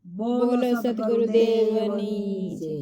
બોલો સદગુરુદેવની જય।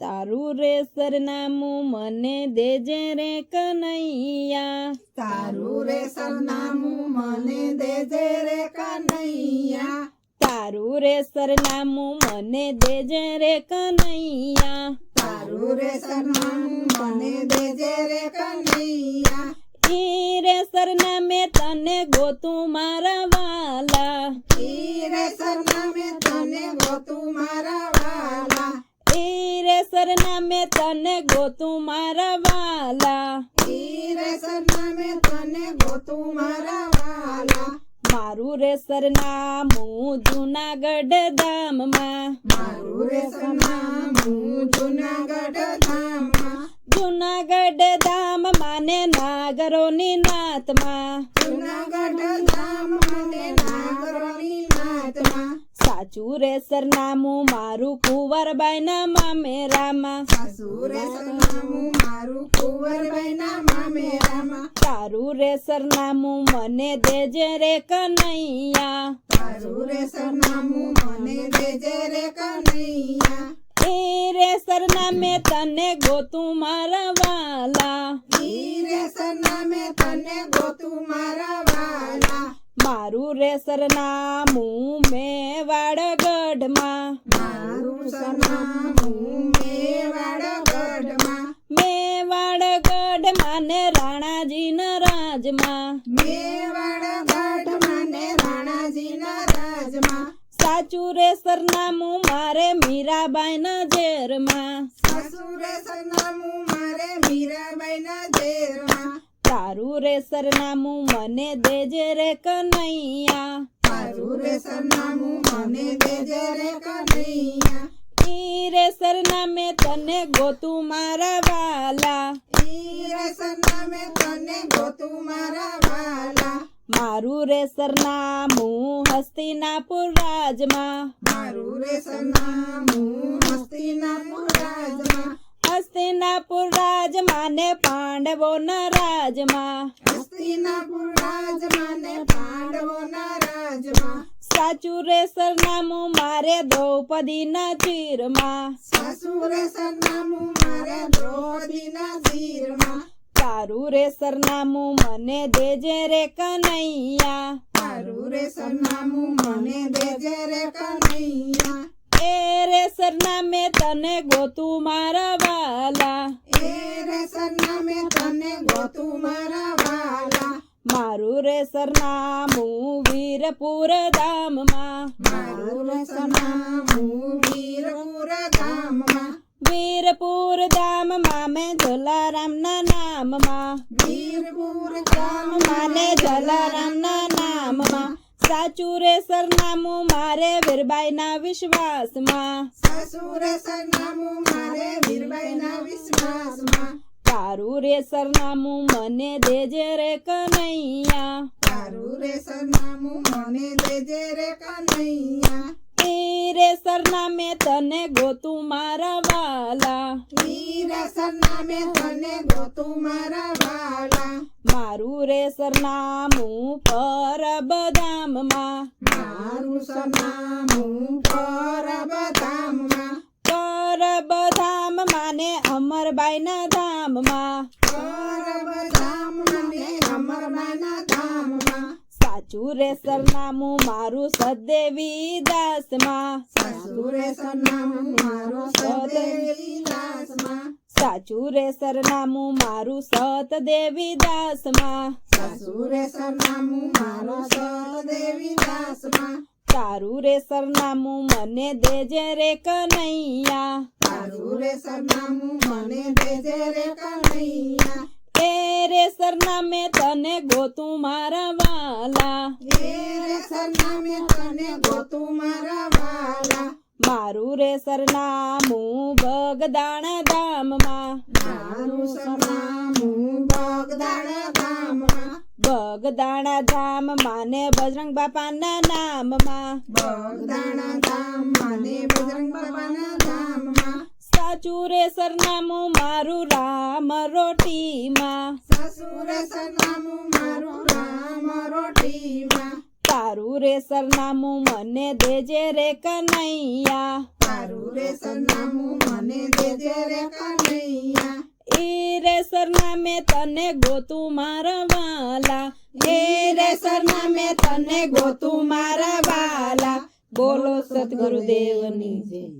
તારું રે સરનામું મને દેજે રે કનૈયા, તારું રે સરનામું મને દેજે રે કનૈયા, તારું રે સરનામું મને દેજે રે કનૈયા, તારું રે સરનામું મને દેજે રે કનૈયા, ઈ રે સરનામે તને ગોતું મારા વાલા, ઈ રે સરનામે તને ગોતું મારા વાલા, ઈ રે સરનામે તને ગોતું મારા વાલા, ઈ રે સરનામે તને ગોતું મારા વાલા, મારું રે સરનામું જૂનાગઢ ધામમાં, મારું રે સરનામું જૂનાગઢ ધામમાં, જૂનાગઢ ધામમાં ને નાગરોની નાથમાં, જૂનાગઢ ધામમાં ને નાગરોની નાથમાં, સાચું રે સરનામું મારું કુંવરબાઈના મામેરામાં, સાસુ રે સરનામું મારું કુંવરબાઈના મામેરામાં, તારું રે સરનામું મને દેજે રે કનૈયા, તારું રે સરનામું મને દેજે રે કનૈયા, એ રે સરનામે તને ગોતું મારા વાલા, ઈ રે સરનામે તને ગોતું મારા વાલા, મારું રે સરનામું મેવાડગઢમાં, મારું સરનામું મેવાડગઢમાં, મેવાડગઢમાં ને રાણાજીના રાજમાં, મેવાડગઢમાં ને રાણાજીના રાજમાં, સાચું રે સરનામું મારે મીરાબાઈના ઝેરમાં, સાસુ રે સરનામું મારે મીરાબાઈના ઝેરમાં, તારું રે સરનામું મને દેજે રે કનૈયા, તારું રે સરનામું મને દેજે રે કનૈયા, ઈ રે સરનામે તને ગોતું મારા વાલા, ઈ રે સરનામે તને ગોતું મારા વાલા, મારું રે સરનામું હસ્તિનાપુર રાજમાં, મારું રે સરનામું હસ્તિનાપુર રાજમાં, હસ્તિનાપુર રાજમાં ને પાંડવોના રાજમાં, હસ્તિનાપુર રાજમાં ને પાંડવોના રાજમાં, સાચું રે સરનામું મારે દ્રૌપદીના ચીરમાં, સાસુ રે સરનામું મારે દ્રૌપદીના ચીરમાં, તારું રે સરનામું મને દેજે રે કનૈયા, તારું રે સરનામું મને દેજે રે કનૈયા, એ રે સરનામે તને ગોતું મારા વાલા, એ રે સરનામે તને ગોતું મારા વાલા, મારું રે સરનામું વીરપુર ધામમાં, મારું રે સરનામું વીરપુર ધામમાં, વીરપુર ધામમાં મેં જલારામના નામમાં, વીરપુર ધામમાં માને જલારામના નામમાં, સાચું રે સરનામું મારે વીરબાઈના વિશ્વાસમાં, સાસુ રે સરનામું મારે વીરબાઈના વિશ્વાસમાં, તારું રે સરનામું મને દેજે રે કનૈયા, તારું રે સરનામું મને દેજે રે કનૈયા, એ રે સરનામે તને ગોતું મારા વાલા, ઈ રે સરનામે તને ગોતું મારા વાલા, મારું રે સરનામું પરબધામમાં, મારું સરનામું પરબધામમાં, પરબધામમાં ને અમરબાઈના ધામમાં, પરબધામમાં ને અમરબાઈના ધામમાં, સાચું રે સરનામું મારું સદેવી દાસમાં, સાસુ રે સરનામું મારું સદેવી દાસમાં, સાચું રે સરનામું મારું સતદેવી દાસમાં, સાસુ રે સરનામું મારું સદેવી દાસમાં, તારું રે સરનામું મને દેજે રે કનૈયા, તારું રે સરનામું મને દેજે રે કનૈયા, એ રે સરનામે તને ગોતું મારા વાલા, એ રે સરનામે તને ગોતું મારા વાલા, મારું રે સરનામું બગદાણા ધામમાં, મારું સરનામું બગદાણા ધામમાં, બગદાણા ધામમાં ને બજરંગ બાપાના નામમાં, બગદાણા ધામમાં ને બજરંગ બાપાના ધામમાં, સાચું રે સરનામું મારું રામ રોટીમાં, સાસુ રે સરનામું મારું રામ રોટીમાં, તારું રે સરનામું મને દેજે રે કનૈયા તારું રે સરનામું મને દેજે રે કનૈયા ઈ રે સરનામે તને ગોતું મારા વાલા એ રે સરનામે તને ગોતું મારા વાલા બોલો સદગુરુદેવની જય.